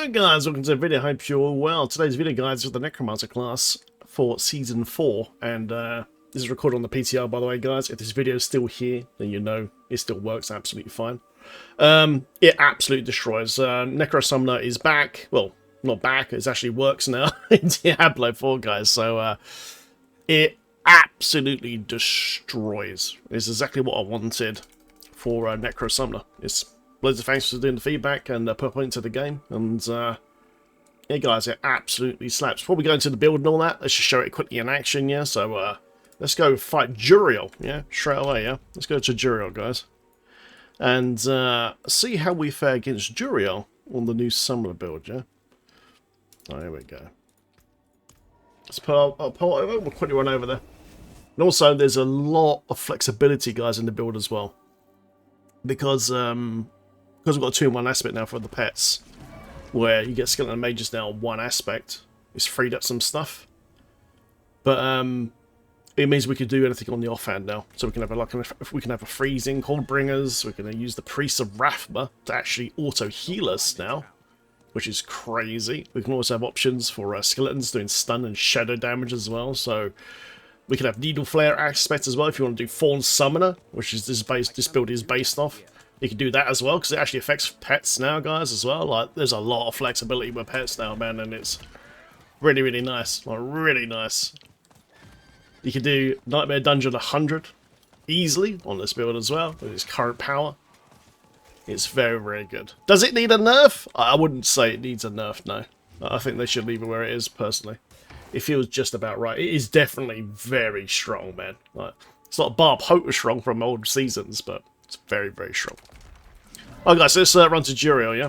Hello guys, welcome to the video, hope you're all well. Today's video guys is the Necromancer class for Season 4, and this is recorded on the PTR by the way guys. If this video is still here, then you know it still works absolutely fine. It absolutely destroys. Necrosummoner is back, well, not back, it actually works now in Diablo 4 guys, so it absolutely destroys. It's exactly what I wanted for Necrosummoner. It's loads of thanks for doing the feedback and put into the game. And yeah, guys, it absolutely slaps. Before we go into the build and all that, let's just show it quickly in action. Yeah, so let's go fight Juriel. Yeah, straight away. Yeah, let's go to Juriel, guys, and see how we fare against Juriel on the new summoner build. Yeah. Oh, here we go. Let's pull over. We'll quickly run over there. And also, there's a lot of flexibility, guys, in the build as well, because we've got a 2-in-1 aspect now for the pets, where you get skeleton mages now on one aspect. It's freed up some stuff, but it means we can do anything on the offhand now. So we can have a freezing cold bringers. We can use the priests of Rathma to actually auto heal us now, which is crazy. We can also have options for skeletons doing stun and shadow damage as well. So we can have needle flare aspect as well if you want to do Fawn Summoner, which is this build is based off. You can do that as well, because it actually affects pets now, guys, as well. Like, there's a lot of flexibility with pets now, man, and it's really, really nice. Like, really nice. You can do Nightmare Dungeon 100 easily on this build as well, with its current power. It's very, very good. Does it need a nerf? I wouldn't say it needs a nerf, no. I think they should leave it where it is, personally. It feels just about right. It is definitely very strong, man. Like, it's not Barb Hope was strong from old seasons, but it's very, very strong. Alright guys, so let's run to Juriel, yeah?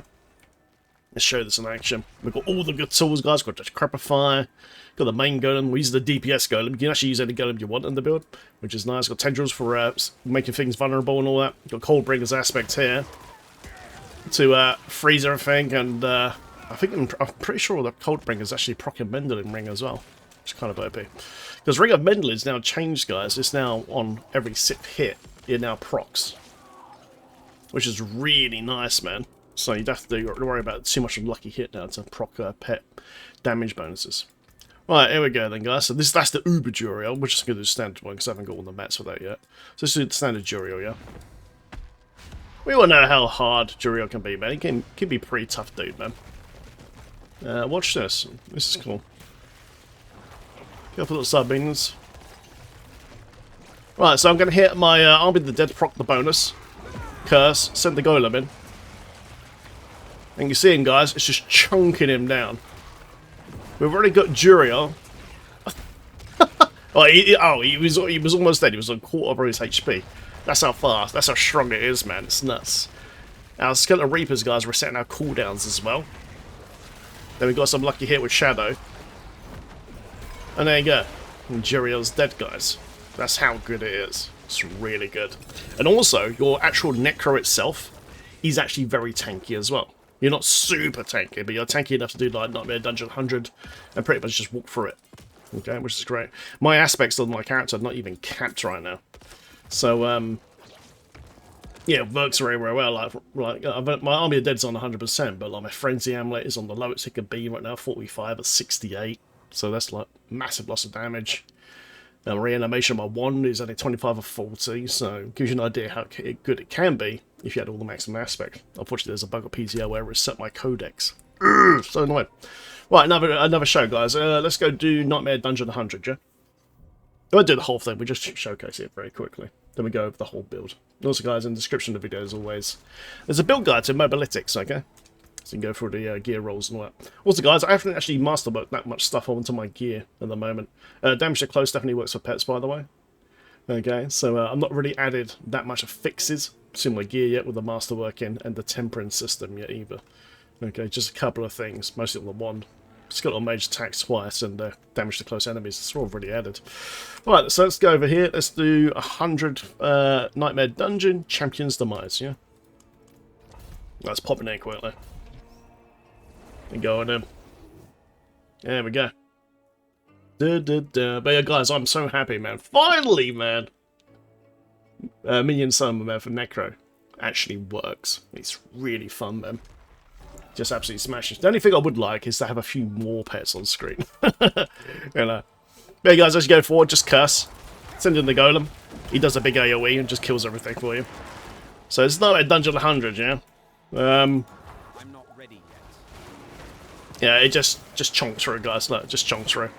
Let's show this in action. We've got all the good tools, guys. We've got Decrepify, got the main golem. We use the DPS golem. You can actually use any golem you want in the build, which is nice. Got tendrils for making things vulnerable and all that. Got Cold Bringers aspect here to freeze everything, and I'm pretty sure the Cold Bringers actually proc a Mendelin ring as well, which is kind of OP. Because Ring of Mendelin's now changed, guys. It's now on every 6th hit. It now procs, which is really nice, man. So you don't have to worry about too much of a lucky hit now to proc pet damage bonuses. Right, here we go then, guys. So that's the Uber Juriel. We're just going to do the standard one because I haven't got all the mats for that yet. So let's do the standard Juriel, yeah? We all know how hard Juriel can be, man. He can be pretty tough dude, man. Watch this. This is cool. Careful little sub-minions. Right, so I'm going to hit my Army of the Dead, proc the bonus. Curse, send the golem in. And you see him, guys, it's just chunking him down. We've already got Juriel. he was almost dead. He was on quarter of his HP. That's how fast, that's how strong it is, man. It's nuts. Our Skeleton Reapers, guys, we're setting our cooldowns as well. Then we got some lucky hit with Shadow. And there you go. And Juriel's dead, guys. That's how good it is. It's really good. And also, your actual Necro itself is actually very tanky as well. You're not super tanky, but you're tanky enough to do like Nightmare Dungeon 100 and pretty much just walk through it. Okay, which is great. My aspects of my character are not even capped right now. So, yeah, it works very, very well. Like my Army of Dead's on 100%, but like my Frenzy Amulet is on the lowest it can be right now, 45 at 68. So that's like massive loss of damage. Reanimation, my wand is only 25 or 40, so it gives you an idea how good it can be if you had all the maximum aspect. Unfortunately, there's a bug of PTR where it reset my codex. Urgh, so annoying. Right, another show, guys. Let's go do Nightmare Dungeon 100, yeah? I won't do the whole thing, we just showcase it very quickly. Then we go over the whole build. Also, guys, in the description of the video, as always, there's a build guide to Mobalytics, okay? So you can go through the gear rolls and all that. Also, guys, I haven't actually masterworked that much stuff onto my gear at the moment. Damage to close definitely works for pets, by the way. Okay, so I'm not really added that much of fixes to my gear yet with the masterworking and the temperance system yet either. Okay, just a couple of things, mostly on the wand. Skeletal Mage attacks twice and damage to close enemies. It's all already added. Right, so let's go over here. Let's do 100 Nightmare Dungeon Champion's Demise, yeah? Let's pop in there quickly. And go on in. There we go. But yeah, guys, I'm so happy, man. Finally, man! Minion Summon, man, for Necro actually works. It's really fun, man. Just absolutely smashes. The only thing I would like is to have a few more pets on screen. You know. But yeah, guys, as you go forward, just curse. Send in the golem. He does a big AoE and just kills everything for you. So it's not like Dungeon 100, yeah? I'm not ready yet. Yeah, it just chonks through, guys. Look, just chonks through.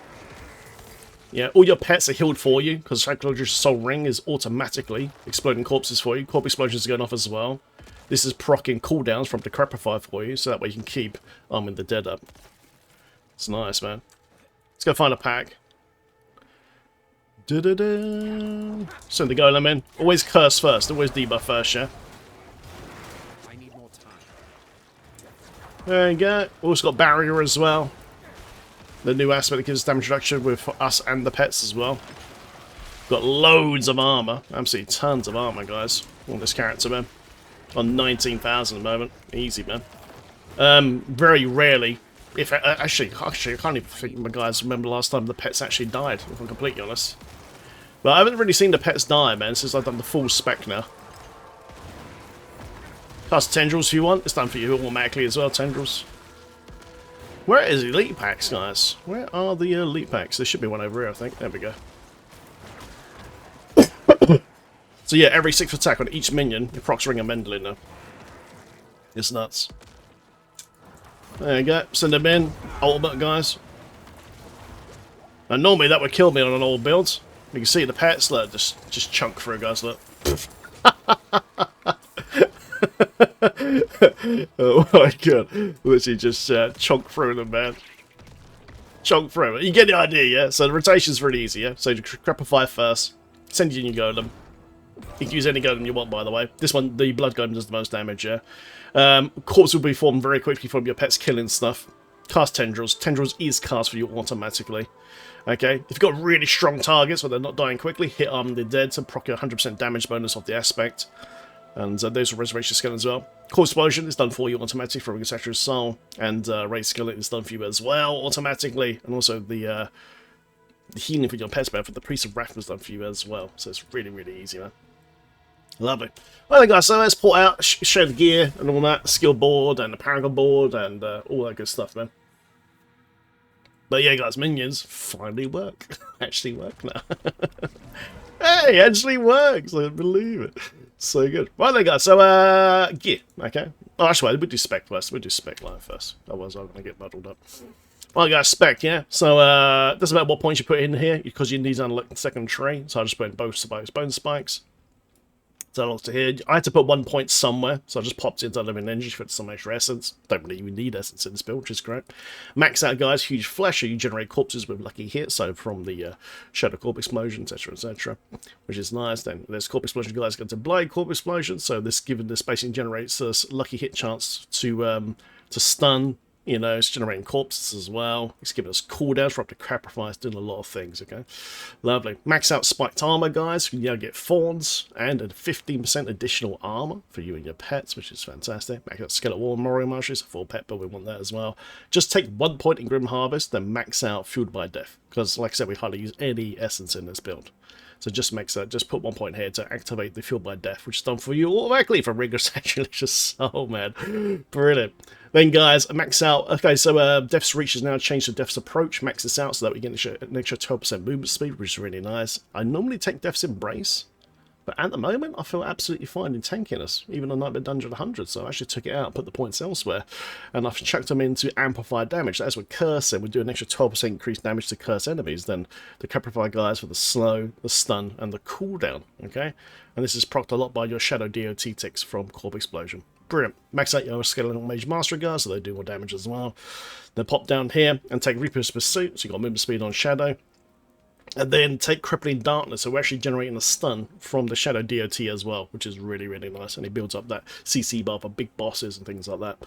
Yeah, all your pets are healed for you, because Sacrilegious Soul Ring is automatically exploding corpses for you. Corpse explosions are going off as well. This is proccing cooldowns from Decrepify for you, so that way you can keep Arming the Dead up. It's nice, man. Let's go find a pack. Send the golem in. Always curse first, always debuff first, yeah? I need more time. There you go. Also got Barrier as well. The new aspect that gives us damage reduction with us and the pets as well. Got loads of armor. Absolutely tons of armor, guys. On this character, man. On 19,000 at the moment. Easy, man. Very rarely, if actually, I can't even think my guys remember the last time the pets actually died, if I'm completely honest. But I haven't really seen the pets die, man, since I've done the full spec now. Plus tendrils if you want. It's done for you automatically as well, tendrils. Where is elite packs, guys? Where are the elite packs? There should be one over here, I think. There we go. So yeah, every 6th attack on each minion, your procs ring a Mendelin now. It's nuts. There you go. Send them in. Ultimate, guys. And normally that would kill me on an old build. You can see the pets, look, just chunk through, guys, look. Oh my god. Literally just chunk through them, man. Chunk through. You get the idea, yeah? So the rotation's really easy, yeah? So you Decrepify first, send you in your golem. You can use any golem you want, by the way. This one, the blood golem, does the most damage, yeah? Corpse will be formed very quickly from your pets killing stuff. Cast Tendrils. Tendrils is cast for you automatically. Okay? If you've got really strong targets where they're not dying quickly, hit Arm the Dead to proc a 100% damage bonus off the aspect. And those are Resurrection Skeleton as well. Corpse Explosion is done for you automatically from Sacrilegious Soul. And Raid Skeleton is done for you as well automatically. And also the healing for your pets for the Priest of Wrath was done for you as well. So it's really, really easy, man. Lovely. Well then, guys, so let's put out, show the gear and all that, skill board and the Paragon board and all that good stuff, man. But yeah, guys, minions finally work. Actually work now. Hey, actually works. I believe it. So good. Right then, guys, so gear, okay. Oh, actually, we'll do spec first. We'll do spec line first. Otherwise, I'm going to get muddled up. Right, guys, spec, yeah. So, doesn't matter what points you put in here, because you need to unlock the second tree. So I just put in both spikes, bone spikes. So to here, I had to put 1 point somewhere, so I just popped it into Living Energy for some extra essence. Don't really even need essence in this build, which is great. Max out, guys, huge flesher. You generate corpses with lucky hits, so from the Shadow Corp Explosion, etc., which is nice. Then there's Corp Explosion, guys, go to Blade Corp Explosion. So this basically generates us lucky hit chance to stun. You know, it's generating corpses as well. It's giving us cooldowns for up to Decrepify. It's doing a lot of things, okay? Lovely. Max out spiked armor, guys. You now get thorns and a 15% additional armor for you and your pets, which is fantastic. Max out Skeleton War Memorial Marshal. It's a full pet, but we want that as well. Just take 1 point in Grim Harvest, then max out Fueled by Death. Because, like I said, we hardly use any essence in this build. So just just put 1 point here to activate the Fueled by Death, which is done for you automatically for Rigor Sacrilegious Soul, man. Brilliant. Then, guys, max out. Okay, so Death's Reach has now changed to Death's Approach. Max this out so that we get an extra 12% movement speed, which is really nice. I normally take Death's Embrace, but at the moment, I feel absolutely fine in tanking us, even on Nightmare Dungeon 100. So I actually took it out, put the points elsewhere, and I've chucked them into amplified damage. As with Cursing, we do an extra 12% increased damage to curse enemies. Then the Decrepify guys for the slow, the stun, and the cooldown. Okay, and this is procced a lot by your Shadow DOT ticks from Corp Explosion. Brilliant. Max out your Skeleton Mage Master guys, so they do more damage as well. Then pop down here and take Reaper's Pursuit, so you've got movement speed on Shadow. And then take Crippling Darkness, so we're actually generating a stun from the Shadow DOT as well, which is really, really nice. And it builds up that CC bar for big bosses and things like that.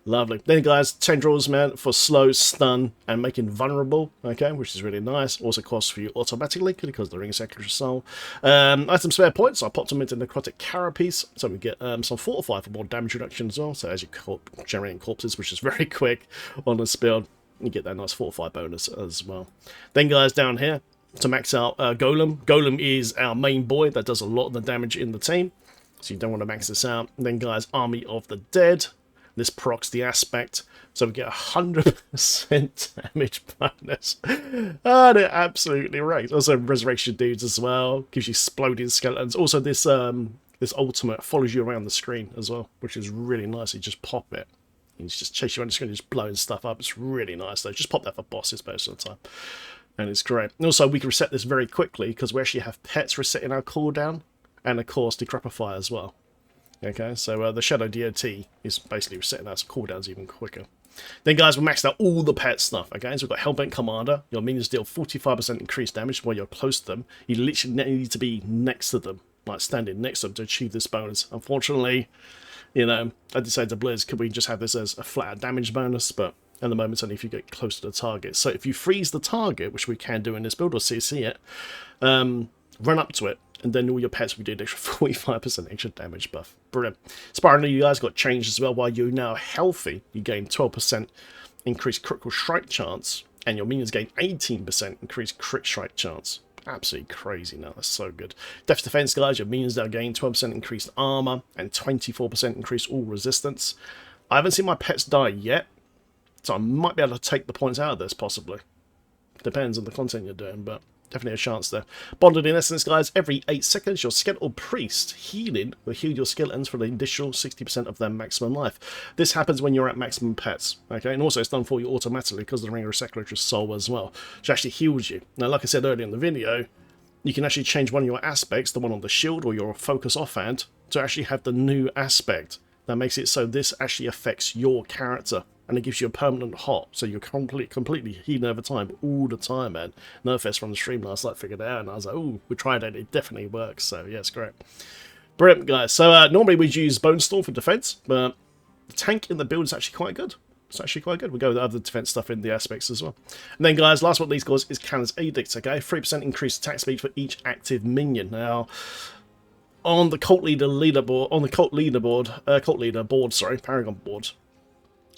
Lovely. Then, guys, Tendrils, man, for slow, stun, and making vulnerable, okay, which is really nice. Also costs for you automatically, because the Ring of Sacrilegious Soul. Item spare points, I popped them into Necrotic Carapace, so we get some Fortify for more damage reduction as well. So as you're generating corpses, which is very quick on this build, you get that nice Fortify bonus as well. Then, guys, down here, to max out Golem. Golem is our main boy that does a lot of the damage in the team, so you don't want to max this out. And then, guys, Army of the Dead. This procs the aspect, so we get 100% damage bonus. And it absolutely wrecks. Also, resurrection dudes as well. Gives you exploding skeletons. Also, this this ultimate follows you around the screen as well, which is really nice. You just pop it. You just chase you around the screen, just blowing stuff up. It's really nice though. Just pop that for bosses most of the time. And it's great. And also, we can reset this very quickly because we actually have pets resetting our cooldown. And of course, Decrepify as well. Okay, so the Shadow DOT is basically resetting our cooldowns even quicker. Then, guys, we maxed out all the pet stuff. Okay, so we've got Hellbent Commander. Your minions deal 45% increased damage while you're close to them. You literally need to be next to them, like standing next to them, to achieve this bonus. Unfortunately, you know, I decided to Blizz, could we just have this as a flat damage bonus? But at the moment, it's only if you get close to the target. So if you freeze the target, which we can do in this build or CC it, run up to it. And then all your pets will do an extra 45% extra damage buff. Brilliant. Spirally, you guys got changed as well. While you're now healthy, you gain 12% increased critical strike chance. And your minions gain 18% increased crit strike chance. Absolutely crazy now. That's so good. Depth defense, guys. Your minions now gain 12% increased armor and 24% increased all resistance. I haven't seen my pets die yet. So I might be able to take the points out of this, possibly. Depends on the content you're doing, but definitely a chance there. Bonded in essence, guys, every 8 seconds, your skeletal priest healing will heal your skeletons for the additional 60% of their maximum life. This happens when you're at maximum pets, okay? And also it's done for you automatically because of the Ring of Seculator's Soul as well, which actually heals you. Now, like I said earlier in the video, you can actually change one of your aspects, the one on the shield or your focus offhand, to actually have the new aspect. That makes it so this actually affects your character. And it gives you a permanent hot, so you're completely healing over time, all the time, man. Nerfest from the stream last night figured it out, and I was like, ooh, we tried it, it definitely works, so yeah, it's great. Brilliant, guys. So normally we'd use Bone Storm for defense, but the tank in the build is actually quite good. It's actually quite good. We'll go with the other defense stuff in the aspects as well. And then, guys, last but not least, guys, is Cannon's Edict, okay? 3% increased attack speed for each active minion. Now, on the cult leader board, Paragon board,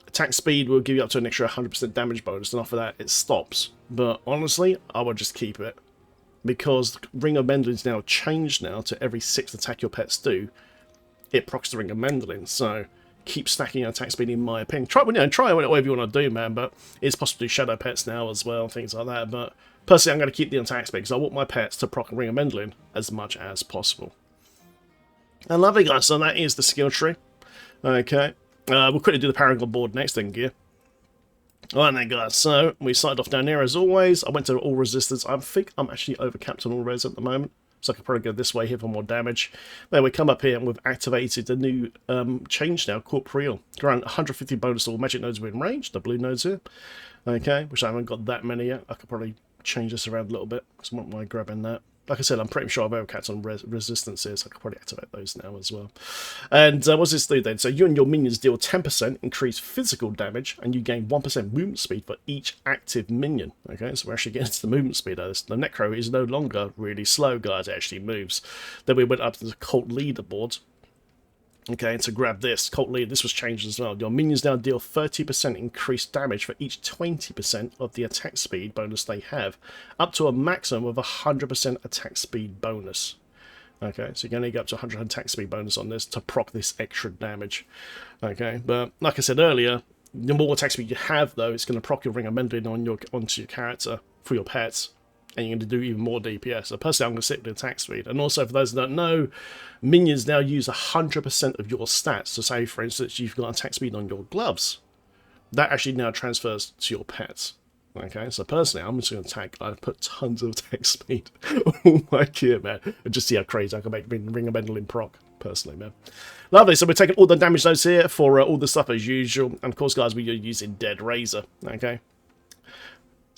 attack speed will give you up to an extra 100% damage bonus, and after that it stops. But honestly, I would just keep it. Because Ring of Mendeling's now changed now to every 6th attack your pets do, it procs the Ring of Mendeling. So keep stacking your attack speed in my opinion. Try whatever you want to do, man, but it's possible to do shadow pets now as well, things like that. But personally, I'm going to keep the attack speed because I want my pets to proc Ring of Mendeling as much as possible. And lovely, guys, so that is the skill tree. Okay. We'll quickly do the Paragon board next in gear. Alright then, guys, so we started off down here as always. I went to all resistance. I think I'm actually overcapped on all res at the moment, so I could probably go this way here for more damage. Then we come up here and we've activated the new change now, Corporeal. Grant 150 bonus to all magic nodes within range, the blue nodes here. Okay, which I haven't got that many yet. I could probably change this around a little bit, so I won't mind grabbing that. Like I said, I'm pretty sure I've overcapped on resistances, so I could probably activate those now as well. And what's this do then? So you and your minions deal 10% increased physical damage, and you gain 1% movement speed for each active minion. Okay, so we're actually getting to the movement speed of this. The Necro is no longer really slow, guys, it actually moves. Then we went up to the Cult Leaderboard. Okay, and to grab this, Cult Leader, this was changed as well. Your minions now deal 30% increased damage for each 20% of the attack speed bonus they have, up to a maximum of 100% attack speed bonus. Okay, so you're going to get up to 100 attack speed bonus on this to proc this extra damage. Okay, but like I said earlier, the more attack speed you have, though, it's going to proc your Ring of Mendeling onto your character for your pets. And you're going to do even more DPS. So personally, I'm going to sit with attack speed. And also, for those that don't know, minions now use 100% of your stats. So say, for instance, you've got attack speed on your gloves. That actually now transfers to your pets. Okay, so personally, I'm just going to attack. I put tons of attack speed on my gear, man. And just see how crazy I can make Ring of Mendeling proc, personally, man. Lovely, so we're taking all the damage nodes here for all the stuff as usual. And of course, guys, we're using Dead Razor. Okay.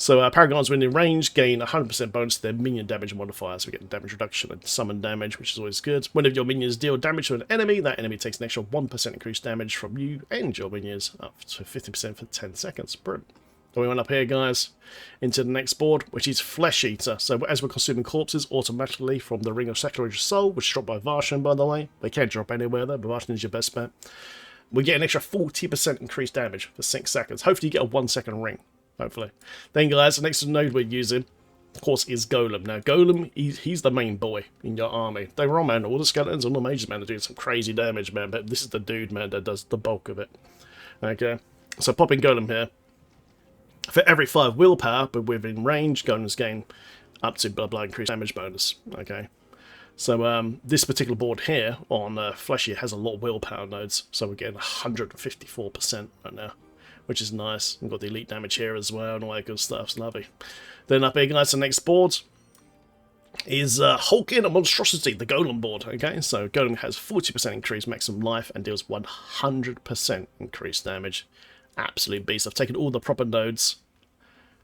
So Paragons within range gain 100% bonus to their minion damage modifiers. So we get damage reduction and summon damage, which is always good. Whenever your minions deal damage to an enemy, that enemy takes an extra 1% increased damage from you and your minions, up to 50% for 10 seconds. Brilliant. So we went up here, guys, into the next board, which is Flesh Eater. So as we're consuming corpses automatically from the Ring of Seculator's Soul, which is dropped by Varshan, by the way. They can't drop anywhere, though, but Varshan is your best bet. We get an extra 40% increased damage for 6 seconds. Hopefully you get a 1-second ring. Hopefully. Then, guys, the next node we're using, of course, is Golem. Now, Golem, he's the main boy in your army. Don't wrong, man. All the skeletons and the mages, man, are doing some crazy damage, man. But this is the dude, man, that does the bulk of it. Okay, so popping Golem here. For every 5 willpower, but within range, Golems gain up to blah increased damage bonus. Okay, so this particular board here on Fleshy has a lot of willpower nodes, so we're getting 154% right now, which is nice. We've got the elite damage here as well and all that good stuff. It's lovely. Then up here, guys, the next board is Hulking a Monstrosity, the Golem board. Okay, so Golem has 40% increased maximum life and deals 100% increased damage. Absolute beast. I've taken all the proper nodes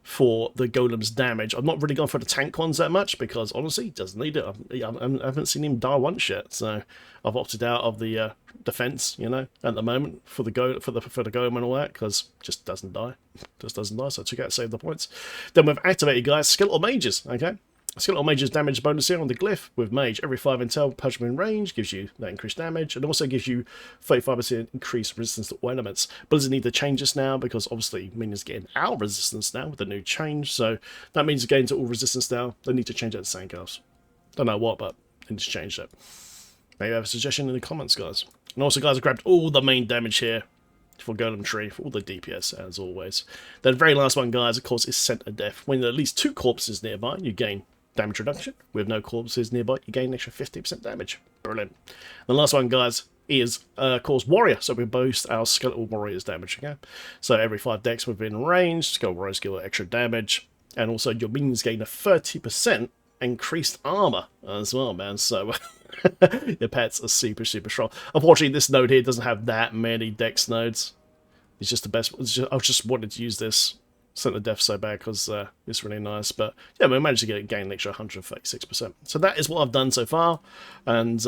for the Golem's damage. I've not really gone for the tank ones that much because honestly, he doesn't need it. I haven't seen him die once yet, so I've opted out of the defense, you know, at the moment for the Golem and all that because just doesn't die, So I took out to save the points. Then we've activated, guys, Skeletal Mages. Okay. Skeletal Mage's damage bonus here on the glyph with Mage. Every 5 intel punch in range gives you that increased damage and also gives you 35% increased resistance to all elements. Blizzard need to change this now because obviously minions getting our resistance now with the new change. So that means again to all resistance now. They need to change that to Sandcastles. Don't know what, but they need to change that. Maybe have a suggestion in the comments, guys. And also, guys, I grabbed all the main damage here for Golem Tree, for all the DPS as always. Then the very last one, guys, of course, is Scent of Death. When there are at least 2 corpses nearby, you gain damage reduction. With no corpses nearby, you gain an extra 50% damage. Brilliant. The last one, guys, is, of course, Warrior. So we boost our Skeletal Warrior's damage, okay? So every 5 decks within range, Skeletal Warriors give extra damage. And also your minions gain a 30% increased armor as well, man. So your pets are super strong. Unfortunately, this node here doesn't have that many dex nodes. It's just the best. I just wanted to use this Scent of Death so bad because it's really nice. But yeah, we managed to gain an extra 136%. So that is what I've done so far, and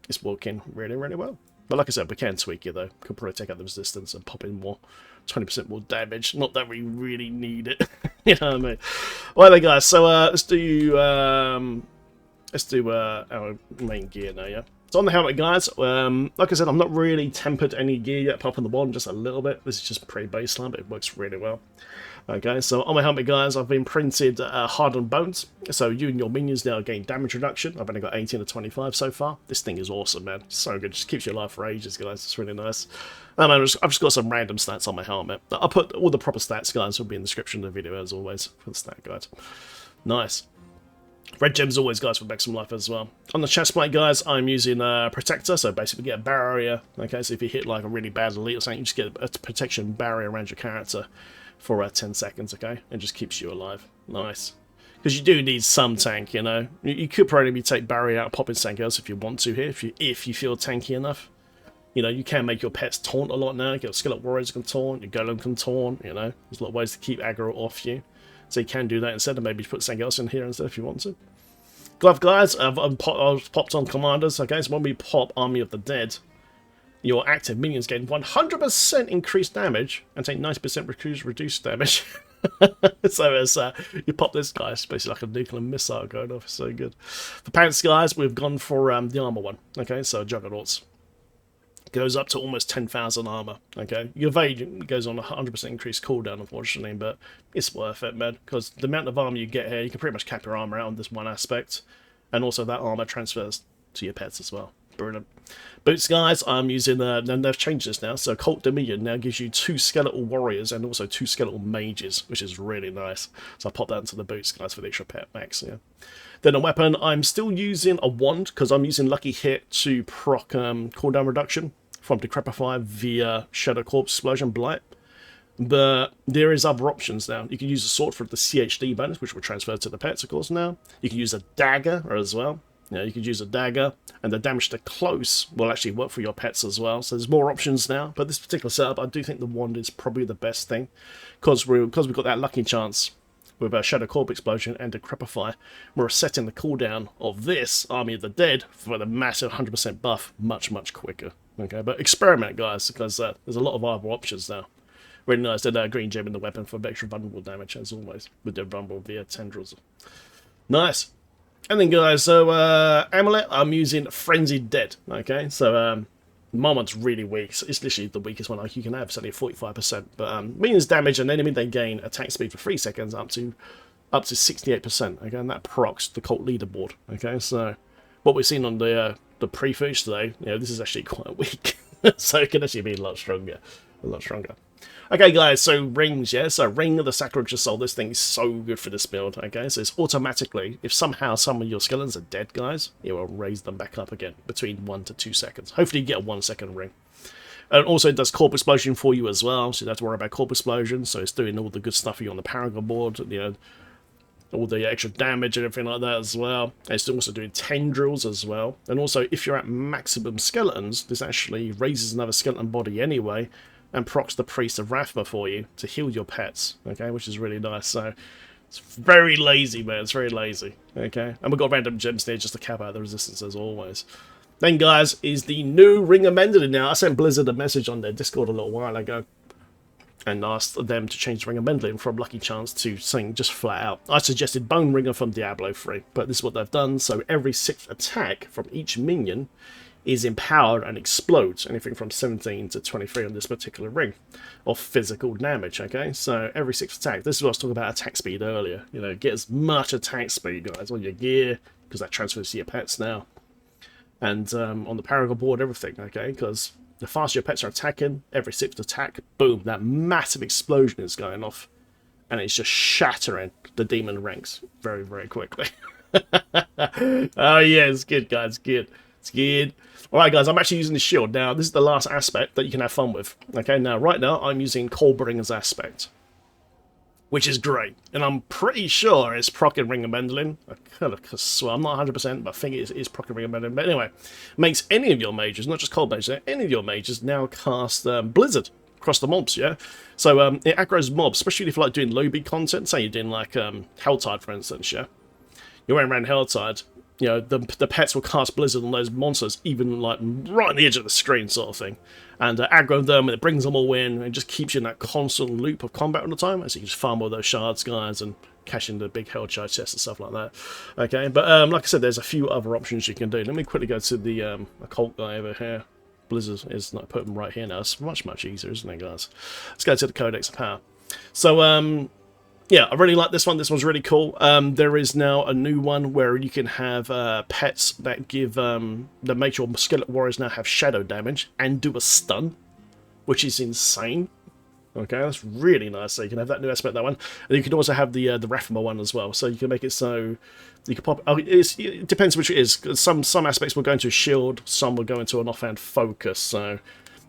it's working really well. But like I said, we can tweak it though. Could probably take out the resistance and pop in more, 20% more damage. Not that we really need it. You know what I mean? Well then, guys. So let's do our main gear now. Yeah. So on the helmet, guys, like I said, I'm not really tempered any gear yet, apart from the bottom, just a little bit. This is just pre-baseline, but it works really well. Okay, so on my helmet, guys, I've been printed hardened bones. So you and your minions now gain damage reduction. I've only got 18 to 25 so far. This thing is awesome, man. So good. Just keeps you alive for ages, guys. It's really nice. And I've just got some random stats on my helmet. I'll put all the proper stats, guys, will be in the description of the video, as always, for the stat guide. Nice. Red gems always, guys, for maximum life as well. On the chest plate, guys, I'm using Protector, so basically get a barrier. Okay, so if you hit like a really bad elite or something, you just get a protection barrier around your character for 10 seconds, okay? And just keeps you alive. Nice. Because you do need some tank, you know. You could probably take barrier out, pop in Sandcastles if you want to here, if you feel tanky enough. You know, you can make your pets taunt a lot now. Your Skeletal Warriors can taunt, your Golem can taunt, you know. There's a lot of ways to keep aggro off you. So you can do that instead, and maybe put Sandcastles in here instead if you want to. Glove, guys, I've popped on Commanders, okay? So when we pop Army of the Dead, your active minions gain 100% increased damage and take 90% reduced damage. So as you pop this guy, it's basically like a nuclear missile going off. It's so good. For pants, guys, we've gone for the armor one. Okay, so Juggernauts goes up to almost 10,000 armor. Okay, your evade goes on 100% increased cooldown, unfortunately, but it's worth it, man, because the amount of armor you get here, you can pretty much cap your armor out on this one aspect, and also that armor transfers to your pets as well. Brilliant. Boots, guys, I'm using, they've changed this now, so Cult Dominion now gives you 2 Skeletal Warriors and also 2 Skeletal Mages, which is really nice. So I'll pop that into the boots, guys, for the extra pet max, yeah. Then a weapon, I'm still using a wand, because I'm using Lucky Hit to proc cooldown reduction from Decrepify via Shadow Corpse Explosion Blight. But there is other options now. You can use a sword for the CHD bonus, which will transfer to the pets, of course, now. You can use a dagger as well. You know, you could use a dagger, and the damage to close will actually work for your pets as well. So there's more options now. But this particular setup, I do think the wand is probably the best thing, because we've got that lucky chance with a Shadow Corp Explosion and Decrepify. We're setting the cooldown of this Army of the Dead for the massive 100% buff much quicker. Okay, but experiment, guys, because there's a lot of other options now. Really nice. That green gem in the weapon for extra vulnerable damage, as always, with the vulnerable via tendrils. Nice. And then, guys, so Amulet, I'm using Frenzied Dead. Okay, so my one's really weak. So it's literally the weakest one you can have. It's only 45%. But minions damage an enemy, they gain attack speed for 3 seconds up to 68%. Okay, and that procs the cult leaderboard. Okay, so what we've seen on the pre-footage today, you know, this is actually quite weak. So it can actually be a lot stronger. A lot stronger. Okay, guys, so rings, yeah? So Ring of the Sacrilegious Soul, this thing is so good for this build, okay? So it's automatically, if somehow some of your skeletons are dead, guys, it will raise them back up again between 1 to 2 seconds. Hopefully you get a 1-second ring. And also it does Corp Explosion for you as well, so you don't have to worry about Corp Explosion, so it's doing all the good stuff for you on the Paragon board, you know, all the extra damage and everything like that as well. And it's also doing tendrils as well. And also, if you're at maximum skeletons, this actually raises another skeleton body anyway, and procs the Priest of Rathma for you to heal your pets, okay, which is really nice. So it's very lazy, man. It's very lazy, okay. And we've got random gems there just to cap out the resistance as always. Then, guys, is the new Ring of Mendelin. Now, I sent Blizzard a message on their Discord a little while ago and asked them to change Ring of Mendelin from Lucky Chance to something just flat out. I suggested Bone Ringer from Diablo 3, but this is what they've done. So every 6th attack from each minion is empowered and explodes anything from 17 to 23 on this particular ring of physical damage, okay? So every 6th attack, this is what I was talking about attack speed earlier, you know, get as much attack speed, guys, on your gear, because that transfers to your pets now. And on the Paragon board, everything, okay? Because the faster your pets are attacking, every 6th attack, boom, that massive explosion is going off. And it's just shattering the demon ranks very, very quickly. Oh yeah, it's good, guys, good. It's good. Alright guys, I'm actually using the shield. Now, this is the last aspect that you can have fun with. Okay, now, right now, I'm using Coldbringer's aspect, which is great. And I'm pretty sure it's proccing Ring of Mendelin. I kind of swear, I'm not 100%, but I think it is proccing Ring of Mendelin. But anyway, makes any of your mages, not just Cold mages, any of your mages now cast Blizzard across the mobs, yeah? So it aggroes mobs, especially if you're like doing lobby content. Say you're doing like Helltide, for instance, yeah? You're going around Helltide, you know, the pets will cast Blizzard on those monsters, even like right on the edge of the screen, sort of thing, and aggro them, and it brings them all in, and just keeps you in that constant loop of combat all the time. As you can just farm all those shards, guys, and cash in the big Hellchild chests and stuff like that. Okay, but like I said, there's a few other options you can do. Let me quickly go to the occult guy over here. Blizzard is not put them right here now. It's much easier, isn't it, guys? Let's go to the Codex of Power. So yeah, I really like this one. This one's really cool. There is now a new one where you can have pets that give that make your skeleton warriors now have shadow damage and do a stun, which is insane. Okay, that's really nice. So you can have that new aspect, that one, and you can also have the Rathma one as well. So you can make it so you can pop. Oh, it depends which it is. Some aspects will go into a shield, some will go into an offhand focus. So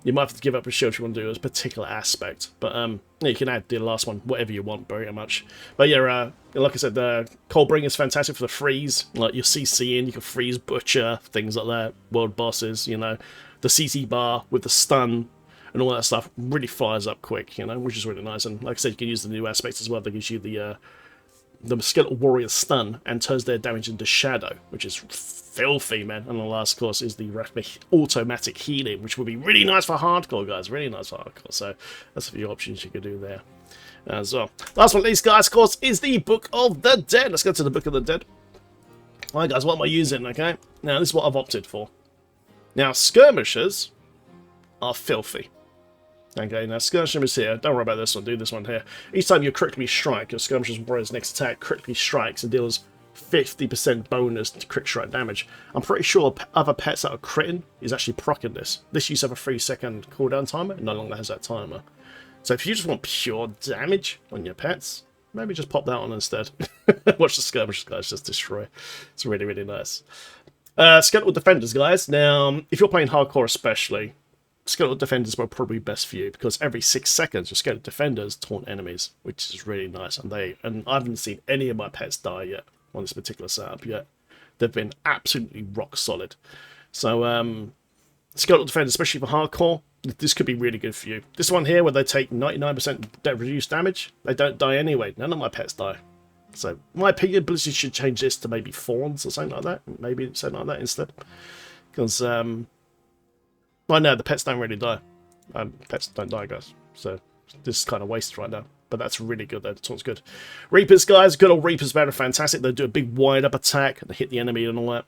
you might have to give up a shield if you want to do a particular aspect. But yeah, you can add the last one, whatever you want, very much. But yeah, like I said, the Coldbringer is fantastic for the freeze. Like your CC in, you can freeze Butcher, things like that. World bosses, you know. The CC bar with the stun and all that stuff really fires up quick, you know, which is really nice. And like I said, you can use the new aspects as well. That gives you the Skeletal Warrior stun and turns their damage into shadow, which is filthy, man. And the last, of course, is the automatic healing, which would be really nice for hardcore, guys. Really nice for hardcore. So that's a few options you could do there as well. Last but not least, guys, of course, is the Book of the Dead. Let's go to the Book of the Dead. Alright, guys, what am I using, okay? Now, this is what I've opted for. Now, skirmishers are filthy. Okay, now Skirmishers here, don't worry about this one, do this one here. Each time you critically strike, your Skirmishers Warrior's next attack critically strikes and deals 50% bonus to crit strike damage. I'm pretty sure other pets that are critting is actually proccing this. This used to have a 3-second cooldown timer, it no longer has that timer. So if you just want pure damage on your pets, maybe just pop that on instead. Watch the Skirmishers guys just destroy. It's really, really nice. Skeletal Defenders, guys. Now, if you're playing hardcore especially, Skeletal Defenders were probably best for you, because every 6 seconds your Skeletal Defenders taunt enemies, which is really nice. And I haven't seen any of my pets die yet on this particular setup yet. They've been absolutely rock solid. So Skeletal Defenders, especially for hardcore, this could be really good for you. This one here, where they take 99% reduced damage, they don't die anyway. None of my pets die. So, in my opinion, Blizzard should change this to maybe Thorns or something like that. Maybe something like that instead. Because right now, the pets don't really die. Pets don't die, guys. So, this is kind of waste right now. But that's really good, though. The taunt's good. Reapers, guys. Good old Reapers, very fantastic. They do a big wind-up attack. They hit the enemy and all that.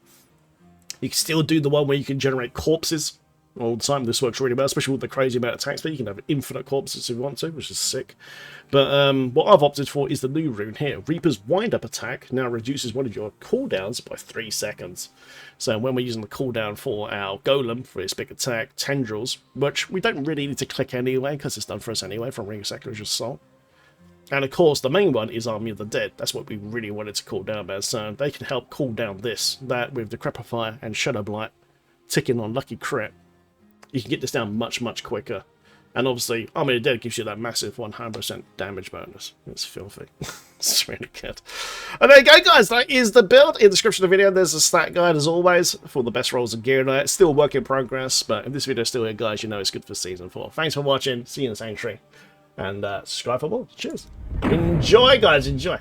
You can still do the one where you can generate corpses. all the time. This works really well, especially with the crazy amount of attack speed. You can have infinite corpses if you want to, which is sick. But what I've opted for is the new rune here. Reaper's wind-up attack now reduces one of your cooldowns by 3 seconds. So when we're using the cooldown for our golem for its big attack, tendrils, which we don't really need to click anyway because it's done for us anyway from Ring of Sacrilegious Assault. And of course, the main one is Army of the Dead. That's what we really wanted to cool down, man. So they can help cool down that with Decrepify and Shadow Blight ticking on Lucky Crit. You can get this down much, much quicker. And obviously, Army of the Dead gives you that massive 100% damage bonus. It's filthy. It's really good. And there you go, guys. That is the build. In the description of the video, there's a stat guide, as always, for the best rolls of gear. It's still a work in progress, but if this video is still here, guys, you know it's good for Season 4. Thanks for watching. See you in the Sanctuary. And subscribe for more. Cheers. Enjoy, guys. Enjoy.